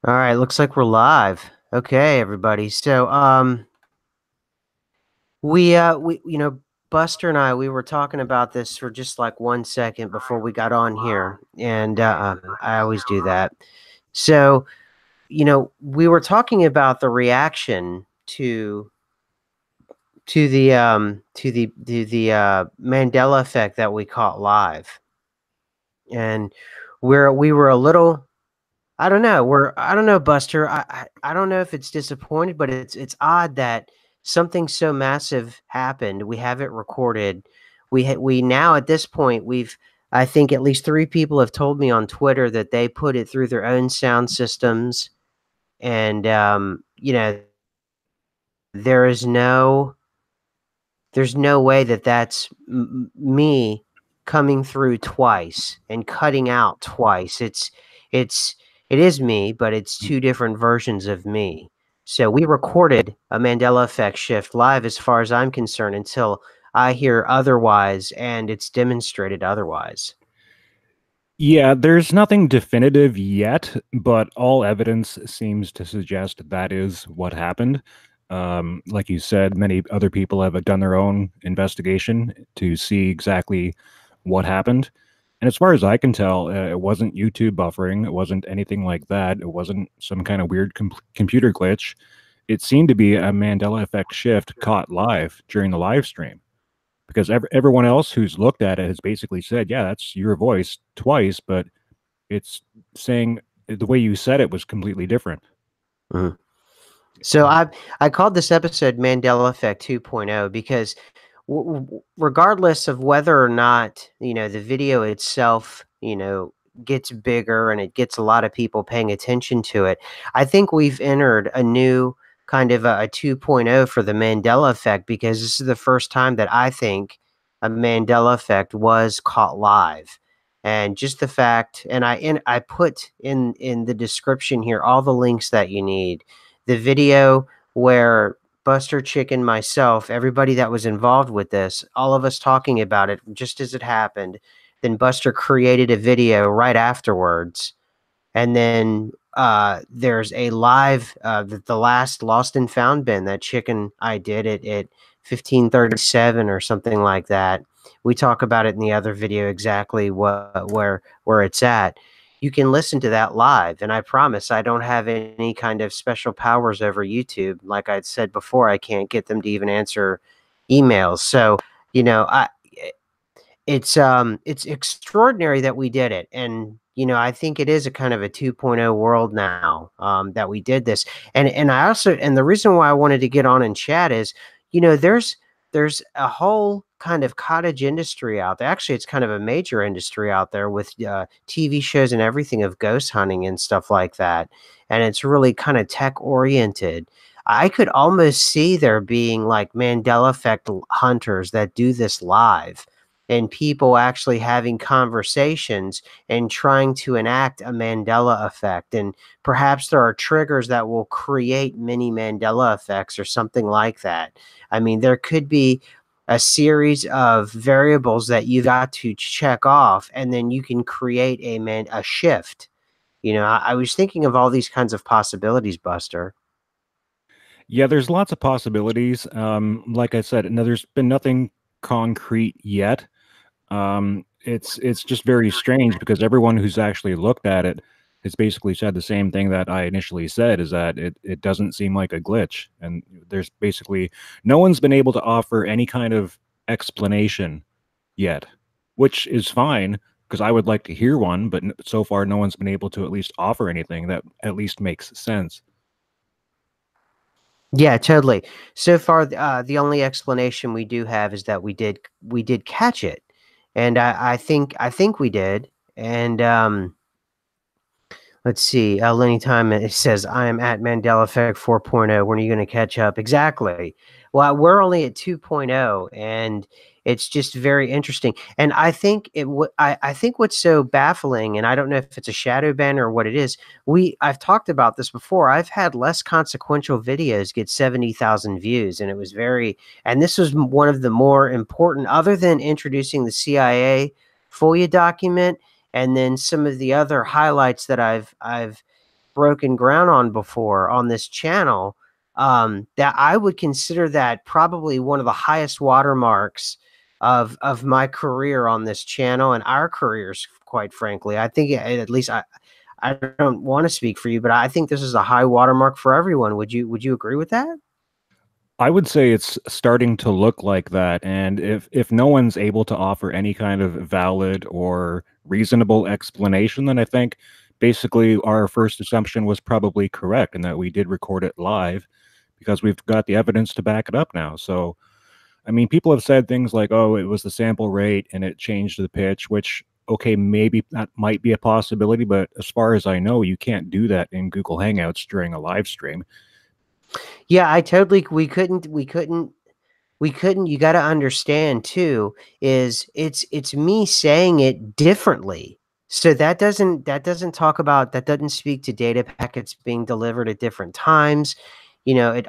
All right, looks like we're live. Okay, everybody. So, Buster and I, we were talking about this for just like 1 second before we got on here, and I always do that. So, we were talking about the reaction to the Mandela effect that we caught live, and we were a little. I don't know, Buster. I don't know if it's disappointed, but it's odd that something so massive happened. We have it recorded. We now at this point I think at least three people have told me on Twitter that they put it through their own sound systems, and there is no there's no way that that's me coming through twice and cutting out twice. It is me, but it's two different versions of me. So we recorded a Mandela effect shift live as far as I'm concerned until I hear otherwise and it's demonstrated otherwise. Yeah, there's nothing definitive yet, but all evidence seems to suggest that is what happened. Like you said, many other people have done their own investigation to see exactly what happened. And as far as I can tell, it wasn't YouTube buffering. It wasn't anything like that. It wasn't some kind of weird computer glitch. It seemed to be a Mandela effect shift caught live during the live stream because everyone else who's looked at it has basically said, yeah, that's your voice twice, but it's saying the way you said it was completely different. Mhm. So I called this episode Mandela Effect 2.0 because regardless of whether or not, the video itself, gets bigger and it gets a lot of people paying attention to it, I think we've entered a new kind of a 2.0 for the Mandela effect because this is the first time that I think a Mandela effect was caught live. And just the fact, and I put in the description here all the links that you need. The video where Buster Chicken, myself, everybody that was involved with this, all of us talking about it just as it happened. Then Buster created a video right afterwards. And then there's a live the last Lost and Found bin that Chicken I did it at 15:37 or something like that. We talk about it in the other video exactly where it's at. You can listen to that live, and I promise I don't have any kind of special powers over YouTube. Like I said before, I can't get them to even answer emails. So, I it's extraordinary that we did it, and, I think it is a kind of a 2.0 world now, that we did this, and I also and the reason why I wanted to get on and chat is, there's a whole kind of cottage industry out there. Actually, it's kind of a major industry out there with, TV shows and everything of ghost hunting and stuff like that, and it's really kinda tech-oriented. I could almost see there being, like, Mandela effect hunters that do this live, and people actually having conversations and trying to enact a Mandela effect. And perhaps there are triggers that will create mini Mandela effects or something like that. I mean, there could be a series of variables that you got to check off, and then you can create a shift. I was thinking of all these kinds of possibilities, Buster. Yeah, there's lots of possibilities. Like I said, no, there's been nothing concrete yet. It's just very strange because everyone who's actually looked at it has basically said the same thing that I initially said, is that it doesn't seem like a glitch. And there's basically no one's been able to offer any kind of explanation yet, which is fine because I would like to hear one, but so far no one's been able to at least offer anything that at least makes sense. Yeah, totally. So far, the only explanation we do have is that we did catch it, and I think we did. And let's see. Anytime it says I am at Mandela Effect 4.0, when are you going to catch up? Exactly. Well, we're only at 2.0, and it's just very interesting. And I think I think what's so baffling, and I don't know if it's a shadow ban or what it is. I've talked about this before. I've had less consequential videos get 70,000 views, and it was very. And this was one of the more important, other than introducing the CIA FOIA document and then some of the other highlights that I've broken ground on before on this channel, that I would consider that probably one of the highest watermarks of my career on this channel and our careers, quite frankly. I think at least I don't want to speak for you, but I think this is a high watermark for everyone. Would you agree with that? I would say it's starting to look like that, and if no one's able to offer any kind of valid or reasonable explanation, then I think basically our first assumption was probably correct, and that we did record it live because we've got the evidence to back it up now. So, I mean, people have said things like, "Oh, it was the sample rate and it changed the pitch," which okay, maybe that might be a possibility, but as far as I know, you can't do that in Google Hangouts during a live stream. Yeah, I totally we couldn't. You got to understand too is it's me saying it differently. So that doesn't talk about, that doesn't speak to data packets being delivered at different times.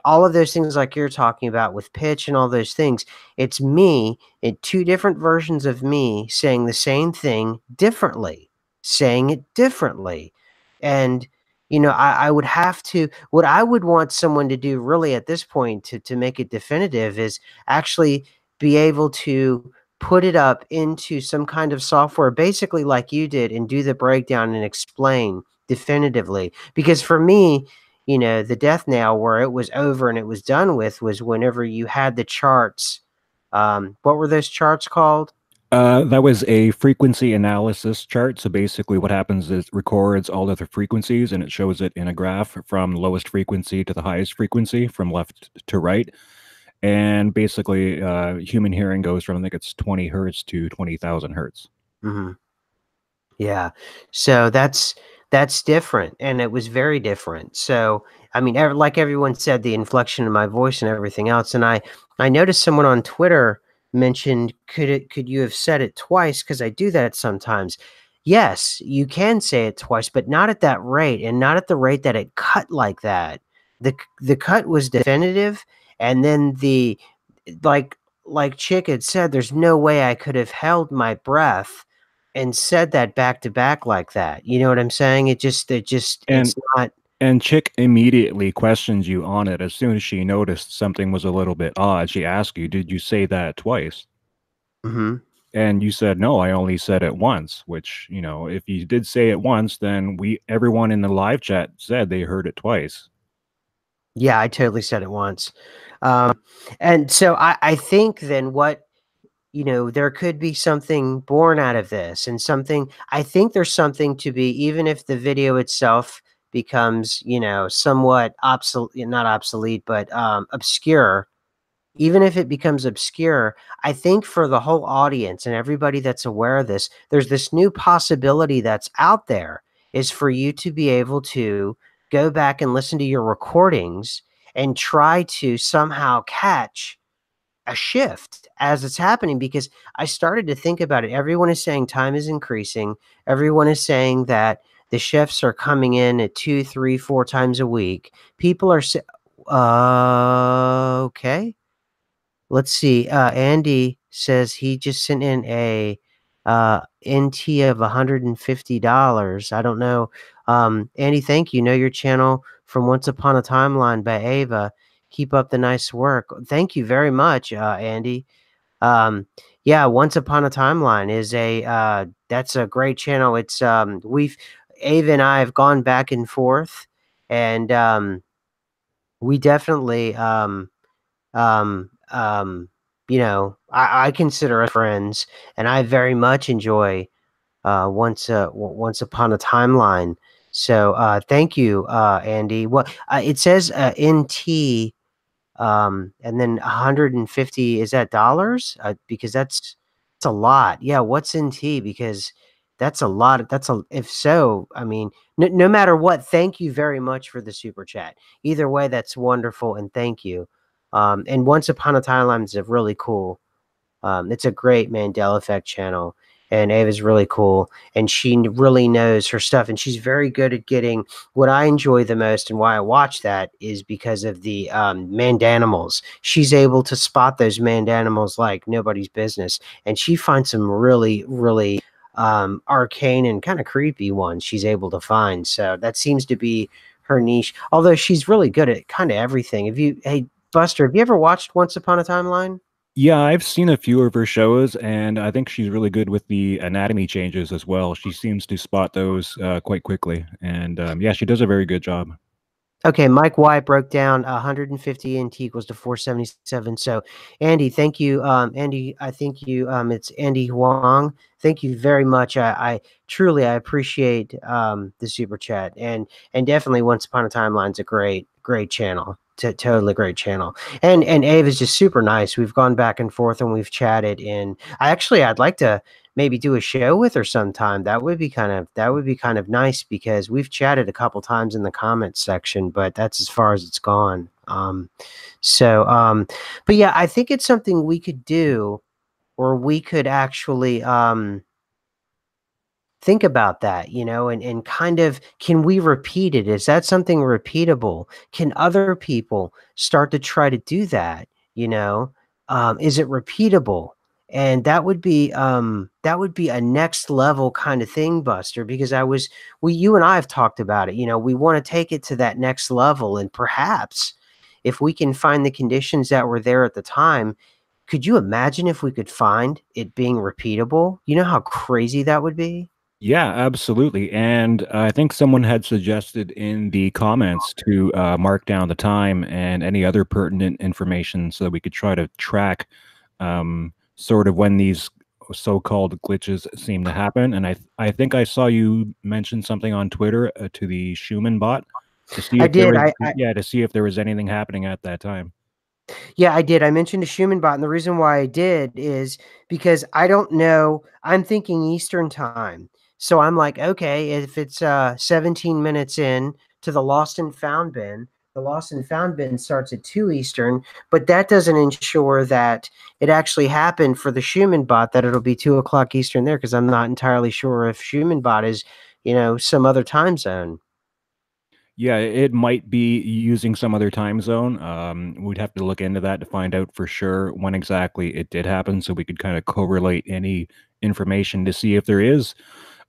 All of those things like you're talking about with pitch and all those things. It's me in two different versions of me saying the same thing differently, saying it differently. And I would have to, what I would want someone to do really at this point to make it definitive is actually be able to put it up into some kind of software, basically like you did, and do the breakdown and explain definitively. Because for me, the death nail where it was over and it was done with was whenever you had the charts. What were those charts called? That was a frequency analysis chart. So basically, what happens is it records all of the frequencies and it shows it in a graph from lowest frequency to the highest frequency, from left to right. And basically, human hearing goes from, I think it's 20 hertz to 20,000 hertz. Hmm. Yeah. So that's different, and it was very different. So, I mean, like everyone said, the inflection in my voice and everything else, and I noticed someone on Twitter mentioned, could you have said it twice? Because I do that sometimes. Yes, you can say it twice, but not at that rate, and not at the rate that it cut like that. The cut was definitive, and then like Chick had said, there's no way I could have held my breath and said that back to back like that. You know what I'm saying? And It's not. and Chick immediately questions you on it as soon as she noticed something was a little bit odd. She asked you, "Did you say that twice?" Mhm. And you said, "No, I only said it once." Which, if you did say it once, then everyone in the live chat said they heard it twice. Yeah, I totally said it once. Um, and so I think then there could be something born out of this, and something, I think there's something to be, even if the video itself becomes, somewhat obsolete, not obsolete, but obscure. Even if it becomes obscure, I think for the whole audience and everybody that's aware of this, there's this new possibility that's out there, is for you to be able to go back and listen to your recordings and try to somehow catch a shift as it's happening. Because I started to think about it. Everyone is saying time is increasing. Everyone is saying that the shifts are coming in at 2, 3, 4 times a week. People are saying, okay. Let's see. Andy says he just sent in a NT of $150. I don't know. Andy, thank you. Know your channel from Once Upon a Timeline by Ava. Keep up the nice work. Thank you very much, Andy. Yeah, Once Upon a Timeline is that's a great channel. It's we've Ava and I have gone back and forth, and we definitely I consider us friends, and I very much enjoy Once Upon a Timeline. So thank you, Andy. What it says NT, and then 150, is that dollars? Because that's a lot. Yeah, what's NT? Because that's a lot. If so, I mean, no matter what, thank you very much for the super chat. Either way, that's wonderful, and thank you. And Once Upon a Timeline is a really cool. It's a great Mandela Effect channel, and Ava's really cool, and she really knows her stuff, and she's very good at getting what I enjoy the most, and why I watch that is because of the mandanimals. She's able to spot those mandanimals like nobody's business, and she finds some really, really arcane and kind of creepy ones she's able to find. So that seems to be her niche. Although she's really good at kind of everything. Hey Buster, have you ever watched Once Upon a Timeline? Yeah, I've seen a few of her shows, and I think she's really good with the anatomy changes as well. She seems to spot those quite quickly, and yeah, she does a very good job. Okay, Mike White broke down 150 NT equals to 477. So, Andy, thank you. Andy, I think you. It's Andy Huang. Thank you very much. I truly I appreciate the super chat, and definitely Once Upon a Timeline's a great channel. Totally great channel. And Ave is just super nice. We've gone back and forth and we've chatted. And I'd like to maybe do a show with her sometime. That would be kind of nice because we've chatted a couple times in the comments section, but that's as far as it's gone. But yeah, I think it's something we could do, or we could actually think about that, and kind of, can we repeat it? Is that something repeatable? Can other people start to try to do that? Is it repeatable? And that would be a next level kind of thing, Buster, because you and I have talked about it. We want to take it to that next level, and perhaps if we can find the conditions that were there at the time, could you imagine if we could find it being repeatable? You know how crazy that would be? Yeah, absolutely. And I think someone had suggested in the comments to mark down the time and any other pertinent information so that we could try to track sort of when these so-called glitches seem to happen. And I think I saw you mention something on Twitter to the Schumann bot to see I if there did. was, yeah, to see if there was anything happening at that time. Yeah, I did. I mentioned a Schumann bot, and the reason why I did is because I don't know. I'm thinking Eastern time. So I'm like, okay, if it's 17 minutes in to the lost and found bin, the lost and found bin starts at 2 Eastern, but that doesn't ensure that it actually happened for the Schumann bot, that it'll be 2 o'clock Eastern there, because I'm not entirely sure if Schumann bot is, some other time zone. Yeah, it might be using some other time zone. We'd have to look into that to find out for sure when exactly it did happen, so we could kind of correlate any information to see if there is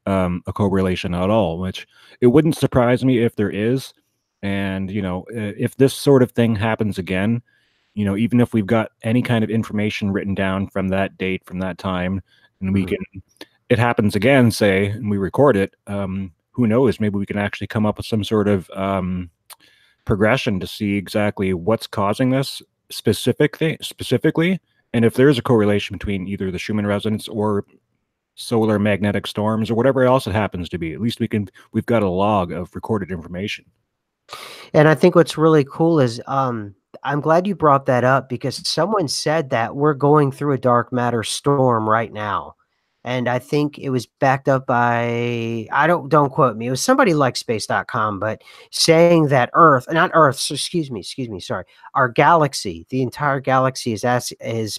a correlation at all. Which it wouldn't surprise me if there is. And if this sort of thing happens again, even if we've got any kind of information written down from that date, from that time, and we can, it happens again, say, and we record it. Who knows? Maybe we can actually come up with some sort of progression to see exactly what's causing this specifically, and if there's a correlation between either the Schumann resonance or solar magnetic storms or whatever else it happens to be. At least we've got a log of recorded information. And I think what's really cool is I'm glad you brought that up, because someone said that we're going through a dark matter storm right now. And I think it was backed up by, don't quote me. It was somebody like space.com, but saying that Earth, not Earth, so excuse me, sorry. Our galaxy, the entire galaxy is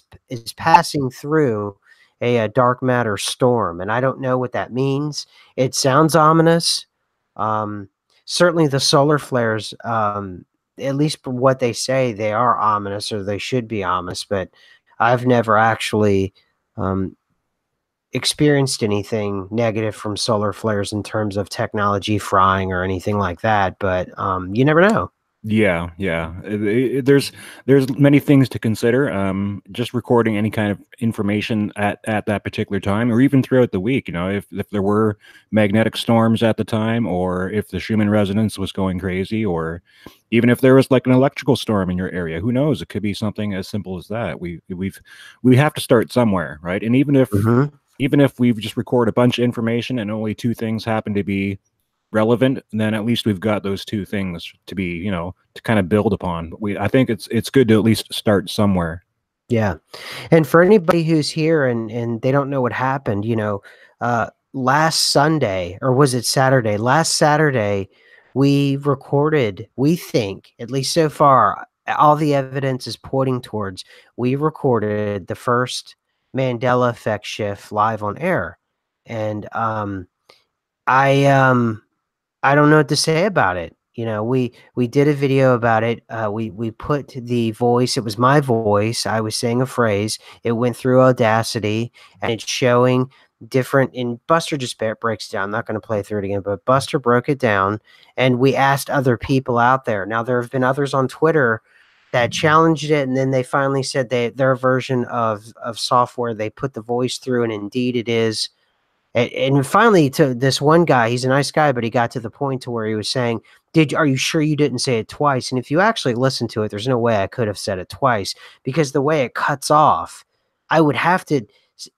passing through a dark matter storm. And I don't know what that means. It sounds ominous. Certainly the solar flares, at least for what they say, they are ominous, or they should be ominous, but I've never actually experienced anything negative from solar flares in terms of technology frying or anything like that, but you never know. Yeah, yeah. There's many things to consider. Just recording any kind of information at that particular time, or even throughout the week. If there were magnetic storms at the time, or if the Schumann resonance was going crazy, or even if there was like an electrical storm in your area. Who knows? It could be something as simple as that. We have to start somewhere, right? And even if we just record a bunch of information and only two things happen to be relevant, then at least we've got those two things to be, to kind of build upon. But I think it's good to at least start somewhere. Yeah. And for anybody who's here and they don't know what happened, last Sunday, or was it Saturday? Last Saturday, we recorded, we think, at least so far, all the evidence is pointing towards, we recorded the first Mandela effect shift live on air. And I I don't know what to say about it. We did a video about it. We put the voice. It was my voice. I was saying a phrase. It went through Audacity, and it's showing different, and Buster just breaks down. I'm not going to play through it again, but Buster broke it down, and we asked other people out there. Now, there have been others on Twitter that challenged it, and then they finally said their version of software, they put the voice through, and indeed it is. And finally, to this one guy, he's a nice guy, but he got to the point to where he was saying, are you sure you didn't say it twice? And if you actually listen to it, there's no way I could have said it twice, because the way it cuts off, I would have to,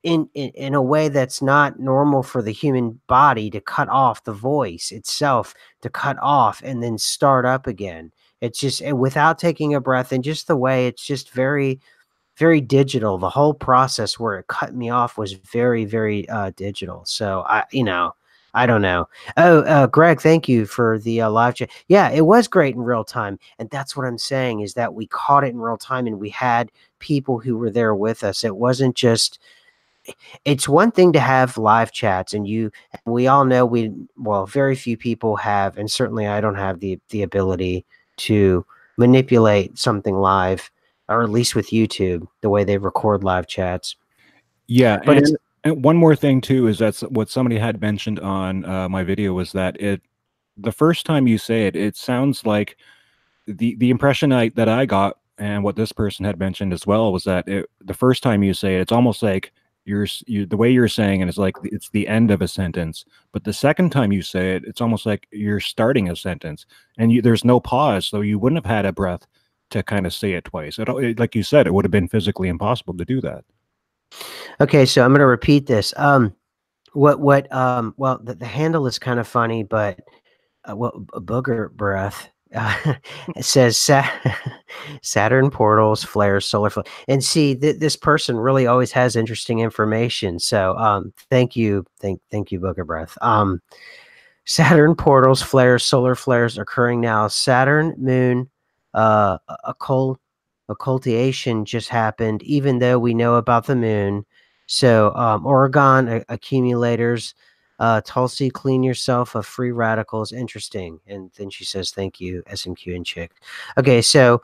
in a way that's not normal for the human body, to cut off the voice itself, to cut off and then start up again. It's just, without taking a breath, and just the way it's just very, very digital. The whole process where it cut me off was very, very digital. So I don't know. Oh, Greg, thank you for the live chat. Yeah, it was great in real time, and that's what I'm saying, is that we caught it in real time, and we had people who were there with us. It wasn't just. It's one thing to have live chats, and we all know very few people have, and certainly I don't have the ability to manipulate something live, or at least with YouTube, the way they record live chats. Yeah, But it's and one more thing too is that's what somebody had mentioned on my video, was that the first time you say it, it sounds like the impression that I got, and what this person had mentioned as well, was that the first time you say it, it's almost like the way you're saying it is like it's the end of a sentence. But the second time you say it, it's almost like you're starting a sentence, and there's no pause, so you wouldn't have had a breath to kind of say it twice. Like you said, it would have been physically impossible to do that. okay. So I'm going to repeat this. Well, the handle is kind of funny, but booger breath. It says Saturn portals, flares, solar flare. And see, this person really always has interesting information. So, thank you, thank you, booger breath. Saturn portals, flares, solar flares occurring now. Saturn moon, occultation just happened, even though we know about the moon. So, Oregon accumulators, Tulsi, clean yourself of free radicals. Interesting. And then she says, thank you, SMQ and Chick. Okay, so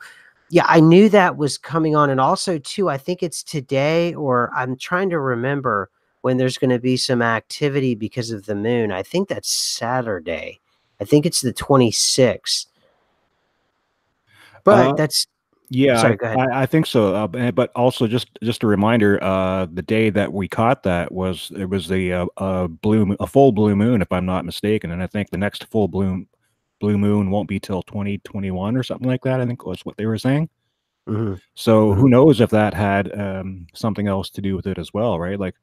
yeah, I knew that was coming on. And also, too, I think it's today, or I'm trying to remember when there's going to be some activity because of the moon. I think that's Saturday. I think it's the 26th. But that's yeah, sorry, go ahead. I think so. But also, just a reminder, the day that we caught that was the a full blue moon, if I'm not mistaken, and I think the next full blue moon won't be till 2021 or something like that. I think was what they were saying. Mm-hmm. So Mm-hmm. who knows if that had something else to do with it as well, right? Like,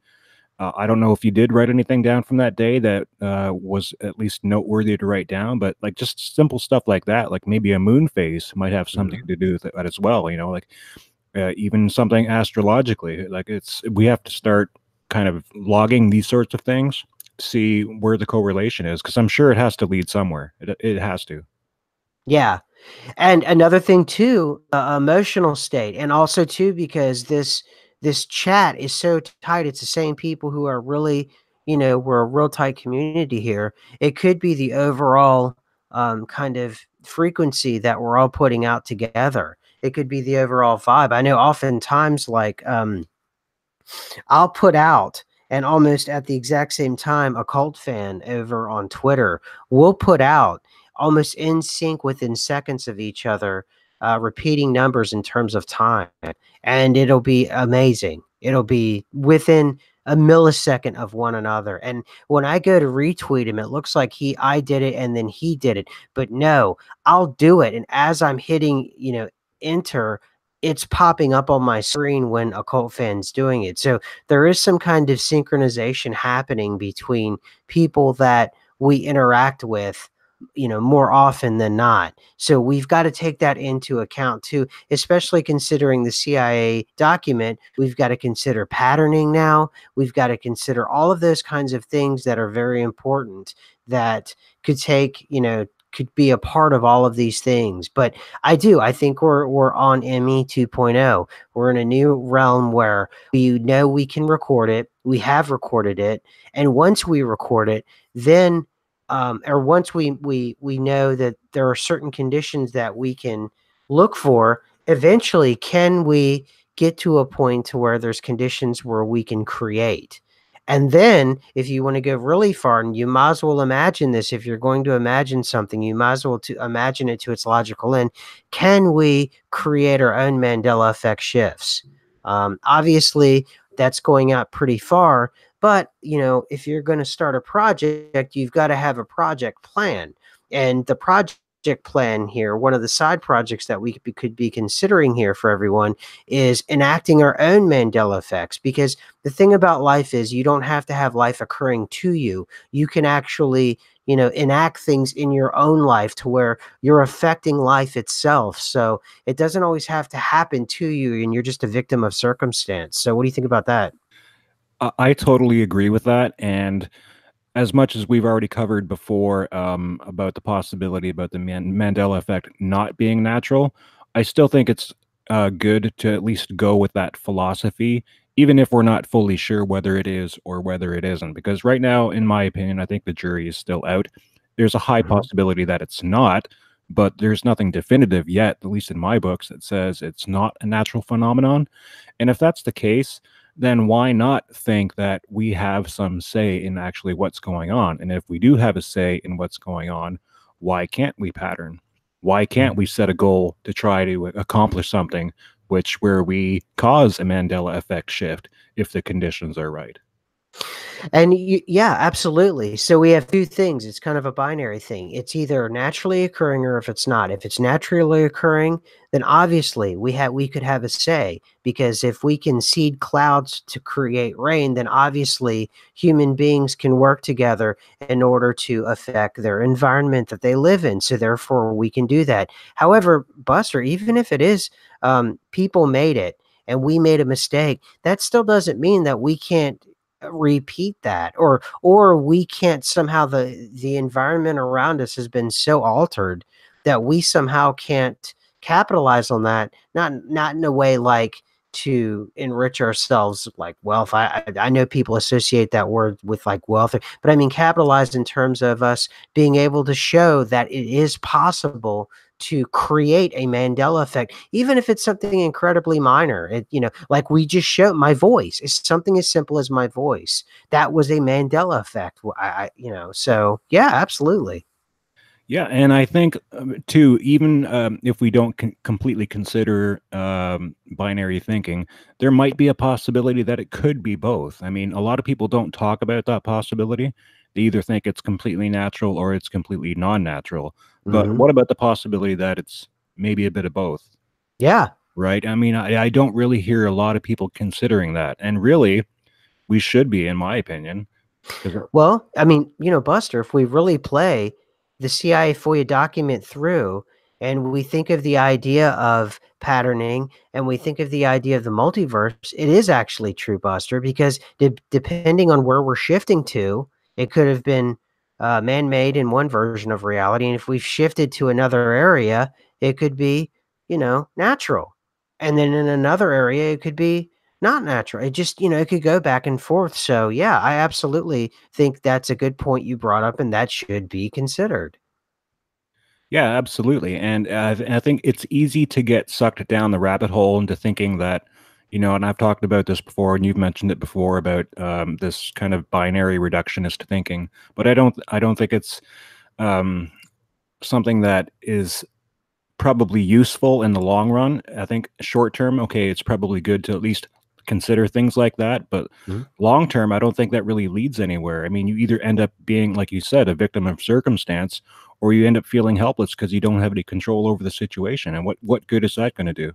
I don't know if you did write anything down from that day that was at least noteworthy to write down, but like just simple stuff like that, like maybe a moon phase might have something to do with that as well. You know, like even something astrologically, like we have to start kind of logging these sorts of things to see where the correlation is, because I'm sure it has to lead somewhere. It has to. Yeah. And another thing too, emotional state, and also too, because this chat is so tight. It's the same people who are really, we're a real tight community here. It could be the overall kind of frequency that we're all putting out together. It could be the overall vibe. I know oftentimes, like, I'll put out, and almost at the exact same time, a cult fan over on Twitter will put out, almost in sync within seconds of each other, repeating numbers in terms of time. And it'll be amazing. It'll be within a millisecond of one another. And when I go to retweet him, it looks like I did it and then he did it. But no, I'll do it. And as I'm hitting, enter, it's popping up on my screen when a cult fan's doing it. So there is some kind of synchronization happening between people that we interact with, more often than not. So we've got to take that into account too, especially considering the CIA document. We've got to consider patterning now. We've got to consider all of those kinds of things that are very important, that could could be a part of all of these things. But I think we're on ME 2.0. We're in a new realm where we can record it. We have recorded it. And once we record it, then or once we know that there are certain conditions that we can look for, eventually can we get to a point to where there's conditions where we can create? And then if you want to go really far, and you might as well imagine this, if you're going to imagine something, you might as well to imagine it to its logical end. Can we create our own Mandela effect shifts? Obviously, that's going out pretty far. But, if you're going to start a project, you've got to have a project plan. And the project plan here, one of the side projects that we could be considering here for everyone, is enacting our own Mandela effects. Because the thing about life is you don't have to have life occurring to you. You can actually, enact things in your own life to where you're affecting life itself. So it doesn't always have to happen to you and you're just a victim of circumstance. So what do you think about that? I totally agree with that. And as much as we've already covered before about the possibility about the Mandela effect not being natural, I still think it's good to at least go with that philosophy, even if we're not fully sure whether it is or whether it isn't. Because right now, in my opinion, I think the jury is still out. There's a high Mhm. possibility that it's not, but there's nothing definitive yet, at least in my books, that says it's not a natural phenomenon. And if that's the case, then why not think that we have some say in actually what's going on? And if we do have a say in what's going on, why can't we pattern? Why can't we set a goal to try to accomplish something where we cause a Mandela effect shift if the conditions are right? And yeah, absolutely. So we have two things. It's kind of a binary thing. It's either naturally occurring or if it's not. If it's naturally occurring, then obviously we could have a say, because if we can seed clouds to create rain, then obviously human beings can work together in order to affect their environment that they live in. So therefore we can do that. However, Buster, even if it is people made it and we made a mistake, that still doesn't mean that we can't repeat that, or we can't somehow, the environment around us has been so altered that we somehow can't capitalize on that, not in a way like to enrich ourselves like wealth. I know people associate that word with like wealth, but I mean capitalize in terms of us being able to show that it is possible to create a Mandela effect, even if it's something incredibly minor. Like we just showed, my voice is something as simple as my voice. That was a Mandela effect. So yeah, absolutely. Yeah, and I think too, even if we don't completely consider binary thinking, there might be a possibility that it could be both. I mean, a lot of people don't talk about that possibility. They either think it's completely natural or it's completely non-natural. But Hmm. what about the possibility that it's maybe a bit of both, Yeah. right? I mean, I don't really hear a lot of people considering that, and really, we should be, in my opinion, because Well, I mean, Buster, if we really play the CIA FOIA document through and we think of the idea of patterning and we think of the idea of the multiverse, it is actually true, Buster, because depending on where we're shifting to, it could have been man made in one version of reality. And if we've shifted to another area, it could be, natural. And then in another area, it could be not natural. It just, it could go back and forth. So, yeah, I absolutely think that's a good point you brought up, and that should be considered. yeah, absolutely. And I think it's easy to get sucked down the rabbit hole into thinking that, and I've talked about this before, and you've mentioned it before about this kind of binary reductionist thinking. But I don't think it's um, something that is probably useful in the long run. I think short term, okay, it's probably good to at least consider things like that. But Mhm. long term, I don't think that really leads anywhere. I mean, you either end up being, like you said, a victim of circumstance, or you end up feeling helpless because you don't have any control over the situation. And what good is that going to do?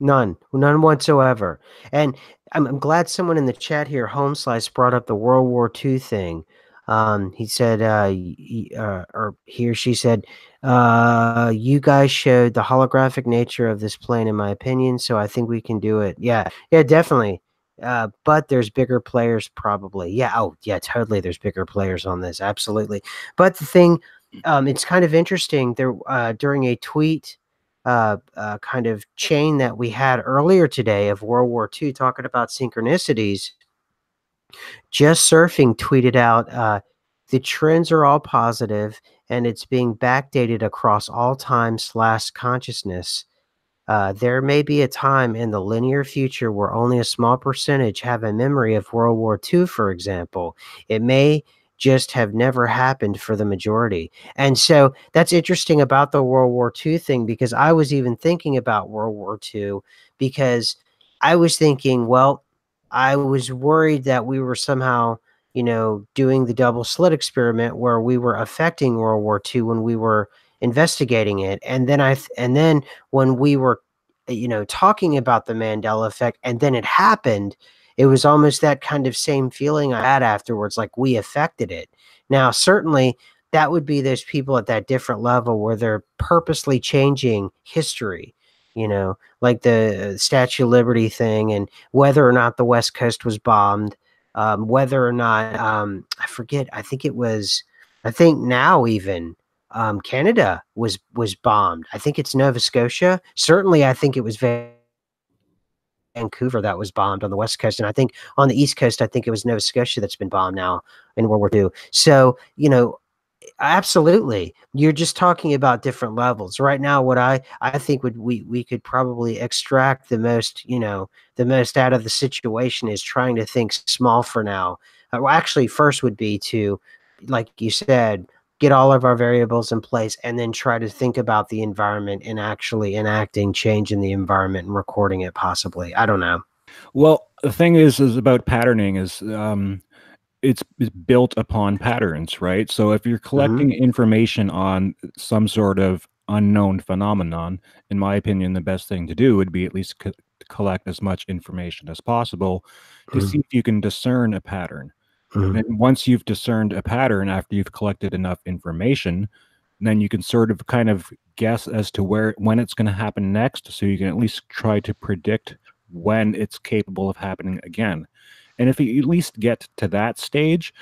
None whatsoever. And I'm glad someone in the chat here, Home Slice, brought up the World War II thing. He said, or he or she said, you guys showed the holographic nature of this plane, in my opinion. So I think we can do it. Yeah, yeah, definitely. But there's bigger players, probably. Yeah. Oh, yeah, totally. There's bigger players on this. Absolutely. But the thing, it's kind of interesting. There, during a tweet kind of chain that we had earlier today of World War II talking about synchronicities, Just Surfing tweeted out, the trends are all positive and it's being backdated across all time slash consciousness. There may be a time in the linear future where only a small percentage have a memory of World War II, for example. It may just have never happened for the majority. And so that's interesting about the World War II thing, because I was even thinking about World War II, because I was thinking, well, I was worried that we were somehow, doing the double slit experiment where we were affecting World War II when we were investigating it. And then when we were, talking about the Mandela effect and then it happened, it was almost that kind of same feeling I had afterwards, like we affected it. Now, certainly that would be those people at that different level where they're purposely changing history, like the Statue of Liberty thing, and whether or not the West Coast was bombed, whether or not, I forget, I think now even Canada was bombed. I think it's Nova Scotia. Certainly, I think it was Vancouver that was bombed on the West Coast, and I think on the East Coast, I think it was Nova Scotia that's been bombed now in World War II. So, absolutely. You're just talking about different levels. Right now, what I think we could probably extract the most out of the situation is trying to think small for now. Well, actually, first would be to, like you said, get all of our variables in place and then try to think about the environment and actually enacting change in the environment and recording it possibly. I don't know. Well, the thing is about patterning is it's built upon patterns, right? So if you're Mhm. collecting information on some sort of unknown phenomenon, in my opinion, the best thing to do would be at least collect as much information as possible to see Mhm. if you can discern a pattern. Mhm. And then once you've discerned a pattern after you've collected enough information, then you can sort of kind of guess as to when it's going to happen next, so you can at least try to predict when it's capable of happening again. And if you at least get to that stage,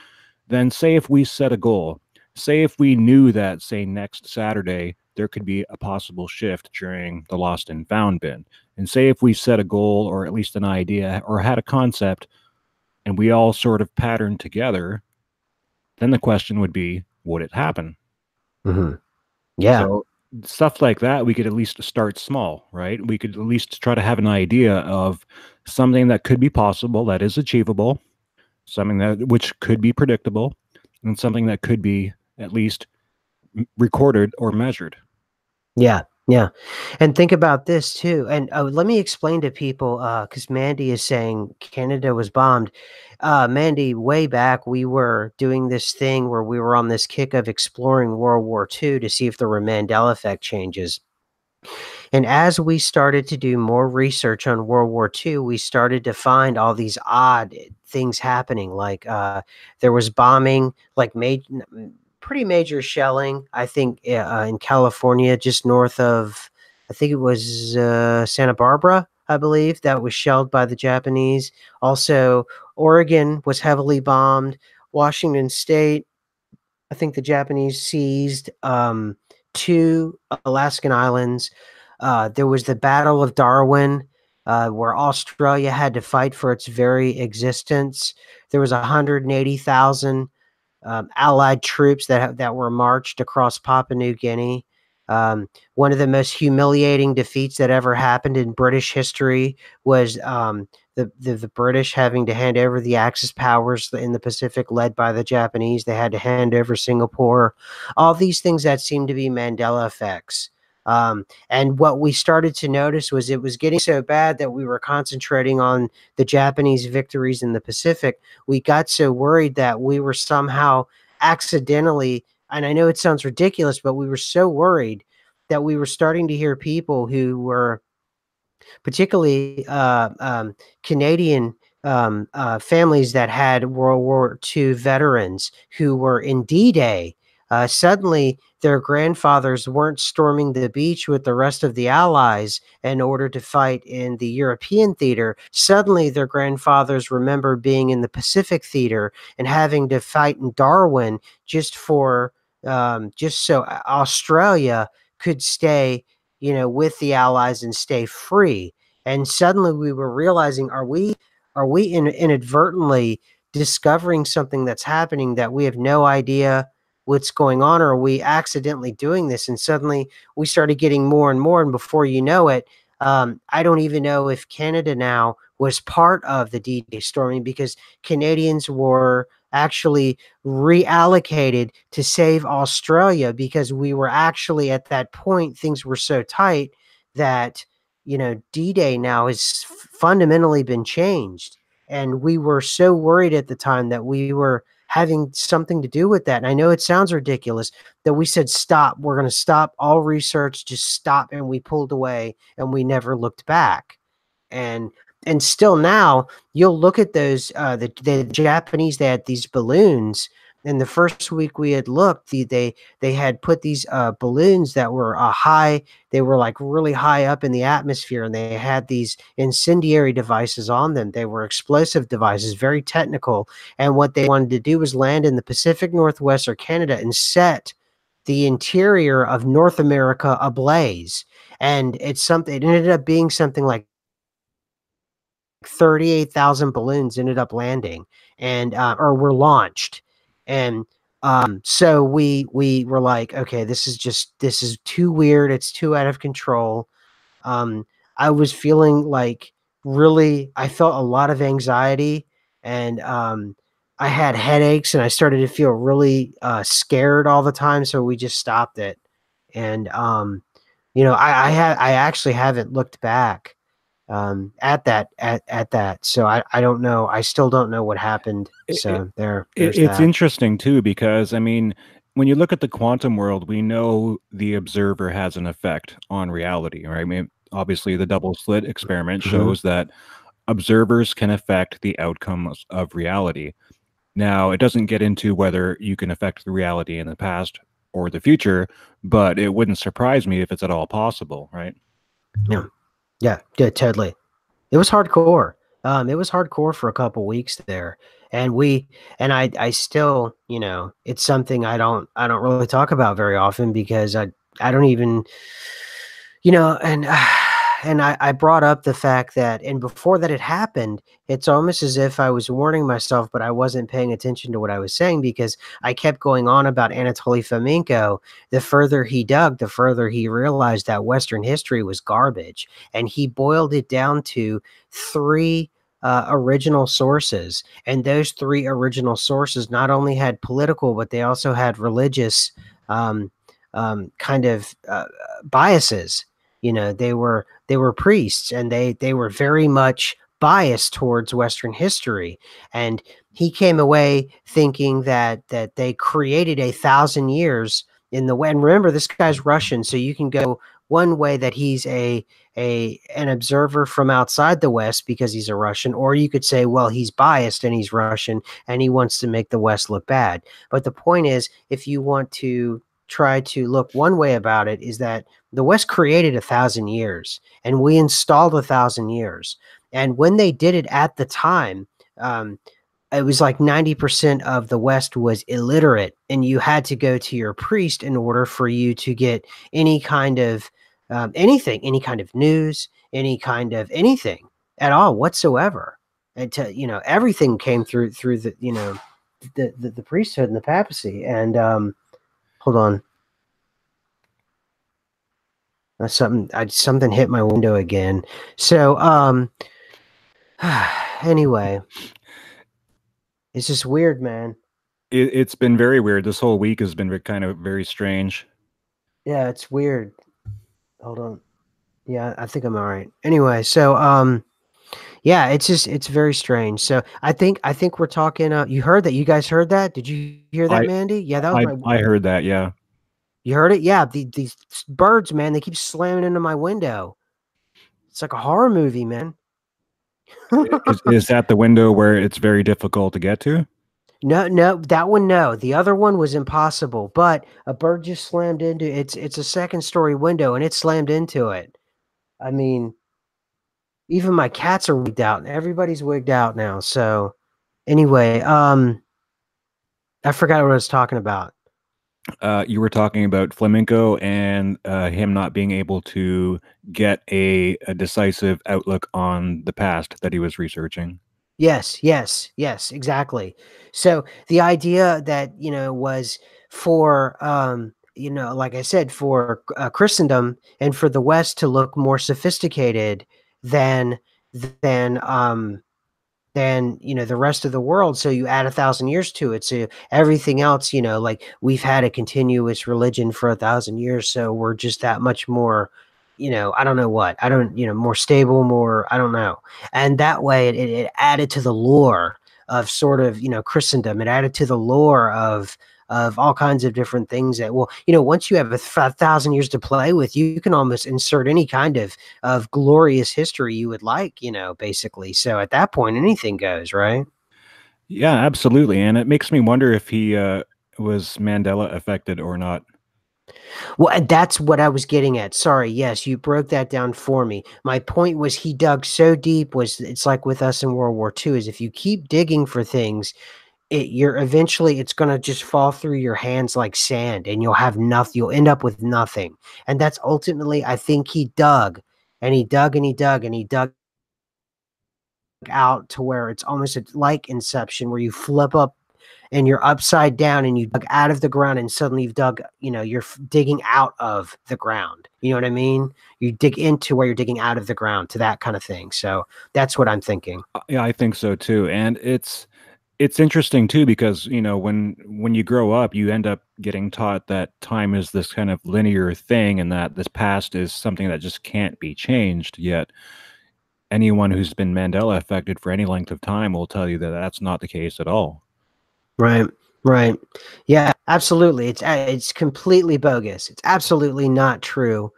then say if we set a goal, say if we knew that, say, next Saturday, there could be a possible shift during the lost and found bin. And say if we set a goal or at least an idea or had a concept and we all sort of patterned together, then the question would be, would it happen? Mhm. Yeah. So stuff like that, we could at least start small, right? We could at least try to have an idea of something that could be possible, that is achievable, something that which could be predictable, and something that could be at least recorded or measured. Yeah, yeah, and think about this too, and, let me explain to people, because Mandy is saying Canada was bombed. Mandy, way back, we were doing this thing where we were on this kick of exploring World War II to see if there were Mandela effect changes. And as we started to do more research on World War II, we started to find all these odd things happening. Like there was bombing, like pretty major shelling, I think, in California, just north of, I think it was Santa Barbara, I believe, that was shelled by the Japanese. Also, Oregon was heavily bombed. Washington State, I think the Japanese seized, 2 Alaskan islands. There was the Battle of Darwin, where Australia had to fight for its very existence. There was 180,000 Allied troops that were marched across Papua New Guinea. One of the most humiliating defeats that ever happened in British history was the British having to hand over the Axis powers in the Pacific, led by the Japanese. They had to hand over Singapore. All these things that seem to be Mandela effects. And what we started to notice was it was getting so bad that we were concentrating on the Japanese victories in the Pacific. We got so worried that we were somehow accidentally, and I know it sounds ridiculous, but we were so worried that we were starting to hear people who were particularly Canadian families that had World War II veterans who were in D-Day. Suddenly, their grandfathers weren't storming the beach with the rest of the Allies in order to fight in the European theater. Suddenly, their grandfathers remember being in the Pacific theater and having to fight in Darwin just so Australia could stay, with the Allies and stay free. And suddenly we were realizing, are we inadvertently discovering something that's happening that we have no idea what's going on, or are we accidentally doing this? And suddenly we started getting more and more, and before you know it, I don't even know if Canada now was part of the D-Day storming, because Canadians were actually reallocated to save Australia, because we were actually at that point, things were so tight that, D-Day now has fundamentally been changed. And we were so worried at the time that we were having something to do with that. And I know it sounds ridiculous that we said, stop, we're going to stop all research, just stop. And we pulled away and we never looked back. And still now you'll look at those, the Japanese, they had these balloons. And the first week we had looked, they had put these balloons that were high, they were like really high up in the atmosphere, and they had these incendiary devices on them. They were explosive devices, very technical. And what they wanted to do was land in the Pacific Northwest or Canada and set the interior of North America ablaze. And it ended up being something like 38,000 balloons ended up landing, and or were launched. And so we were like, okay, this is too weird, it's too out of control. um I was feeling like, really, I felt a lot of anxiety, and I had headaches, and I started to feel really scared all the time, so we just stopped it. And I actually haven't looked back at that. So I don't know. I still don't know what happened. So there's It's that. interesting too, because I mean, when you look at the quantum world, we know the observer has an effect on reality, right? I mean, obviously, the double slit experiment Mhm. shows that observers can affect the outcomes of reality. Now, it doesn't get into whether you can affect the reality in the past or the future, but it wouldn't surprise me if it's at all possible, right? Yeah. Yeah, totally. It was hardcore. It was hardcore for a couple weeks there. And I still, it's something I don't really talk about very often, because I don't even, and and I brought up the fact that, and before that had happened, it's almost as if I was warning myself, but I wasn't paying attention to what I was saying, because I kept going on about Anatoly Fomenko. The further he dug, the further he realized that Western history was garbage, and he boiled it down to three original sources, and those three original sources not only had political, but they also had religious um, kind of biases. They were priests, and they were very much biased towards Western history. And he came away thinking that they created 1,000 years in the way. And remember, this guy's Russian, so you can go one way, that he's an observer from outside the West because he's a Russian, or you could say, well, he's biased and he's Russian and he wants to make the West look bad. But the point is, if you want to try to look one way about it, is that the West created 1,000 years, and we installed 1,000 years. And when they did it at the time, it was like 90% of the West was illiterate, and you had to go to your priest in order for you to get any kind of anything, any kind of news, any kind of anything at all whatsoever. And everything came through the priesthood and the papacy. And hold on. Something hit my window again. So anyway, it's just weird, man. It's been very weird. This whole week has been kind of very strange. Yeah, it's weird. Hold on. Yeah, I think I'm all right. Anyway, so yeah, it's very strange. So I think we're talking you heard that? You guys heard that? Did you hear that, I Mandy? Yeah, that was my I heard that, yeah. You heard it? Yeah, these birds, man, they keep slamming into my window. It's like a horror movie, man. Is that the window where it's very difficult to get to? No, no, that one, no. The other one was impossible, but a bird just slammed into it's a second story window, and it slammed into it. I mean, even my cats are wigged out, and everybody's wigged out now. So anyway, I forgot what I was talking about. You were talking about flamenco and him not being able to get a decisive outlook on the past that he was researching. Yes, yes, yes, exactly. So the idea that, was for you know, like I said, for Christendom and for the West to look more sophisticated than than um than, you know, the rest of the world. So you add 1,000 years to it. So everything else, you know, like we've had a continuous religion for 1,000 years. So we're just that much more, you know, I don't know what, I don't, you know, more stable, more, I don't know. And that way it added to the lore of sort of, you know, Christendom. It added to the lore of all kinds of different things that, well, you know, once you have 1,000 years to play with, you can almost insert any kind of glorious history you would like, you know, basically. So at that point, anything goes, right? Yeah, absolutely. And it makes me wonder if he was Mandela affected or not. Well, and that's what I was getting at. Sorry. Yes, you broke that down for me. My point was he dug so deep was it's like with us in World War II is if you keep digging for things, you're eventually it's going to just fall through your hands like sand and you'll have nothing. You'll end up with nothing. And that's ultimately, I think he dug and he dug and he dug and he dug out to where it's almost like Inception, where you flip up and you're upside down and you dug out of the ground and suddenly you've dug, you know, you're digging out of the ground. You know what I mean? You dig into where you're digging out of the ground to that kind of thing. So that's what I'm thinking. Yeah, I think so too. And it's interesting too because, you know, when you grow up, you end up getting taught that time is this kind of linear thing and that this past is something that just can't be changed. Yet anyone who's been Mandela affected for any length of time will tell you that that's not the case at all. Right. Right. Yeah, absolutely. It's completely bogus. It's absolutely not true.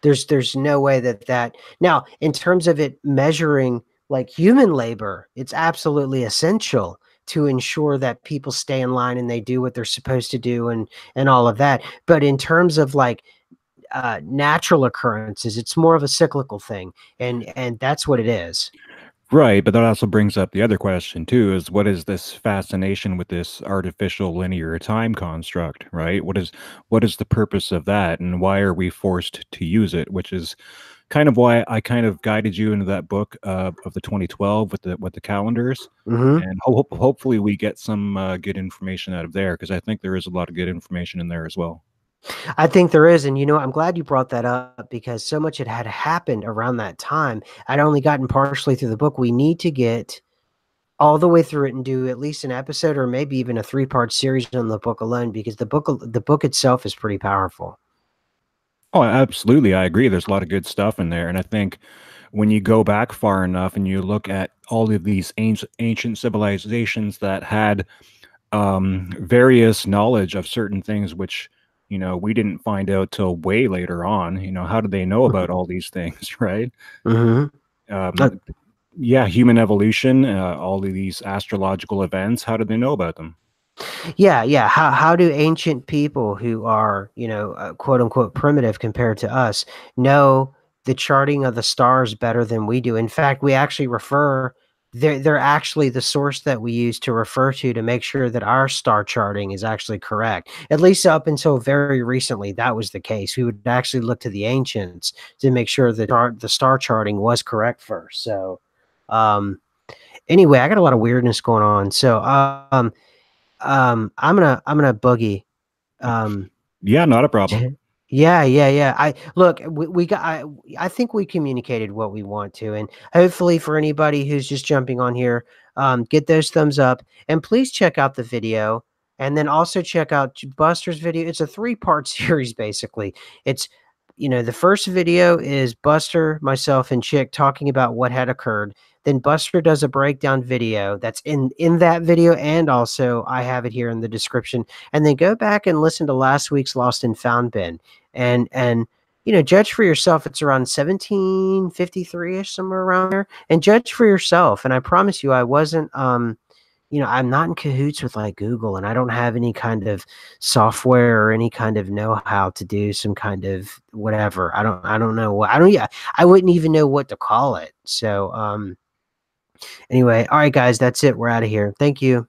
There's no way that now in terms of it measuring like human labor, it's absolutely essential to ensure that people stay in line and they do what they're supposed to do and all of that. But in terms of like natural occurrences, it's more of a cyclical thing, and that's what it is. Right, but that also brings up the other question too, is what is this fascination with this artificial linear time construct, right? What is the purpose of that and why are we forced to use it, which is kind of why I kind of guided you into that book of the 2012 with the calendars. Hmm. And hopefully we get some good information out of there because I think there is a lot of good information in there as well. I think there is, and you know, I'm glad you brought that up because so much had happened around that time. I'd only gotten partially through the book. We need to get all the way through it and do at least an episode or maybe even a three-part series on the book alone because the book itself is pretty powerful. Oh, absolutely. I agree. There's a lot of good stuff in there. And I think when you go back far enough and you look at all of these ancient civilizations that had various knowledge of certain things, which, you know, we didn't find out till way later on, you know, how did they know about all these things, right? Hmm. Um, yeah, human evolution, all of these astrological events, how did they know about them? Yeah, yeah. How do ancient people who are, you know, quote unquote primitive compared to us know the charting of the stars better than we do? In fact, we actually refer they're actually the source that we use to refer to make sure that our star charting is actually correct. At least up until very recently, that was the case. We would actually look to the ancients to make sure that the star charting was correct first. So, um, anyway, I got a lot of weirdness going on. So, I'm gonna boogie. Um, Yeah, not a problem. yeah, yeah, yeah. I look, we got. I think we communicated what we want to, and hopefully for anybody who's just jumping on here, get those thumbs up, and please check out the video, and then also check out Buster's video. It's a three-part series, basically. It's you know the first video is Buster, myself, and Chick talking about what had occurred. Then Buster does a breakdown video that's in that video, and also I have it here in the description. And then go back and listen to last week's Lost and Found bin, and you know judge for yourself. It's around 1753ish, somewhere around there, and judge for yourself. And I promise you, I wasn't you know, I'm not in cahoots with like Google and I don't have any kind of software or any kind of know-how to do some kind of whatever. I don't know what I don't yeah, I wouldn't even know what to call it. So anyway, all right guys, that's it. We're out of here. Thank you.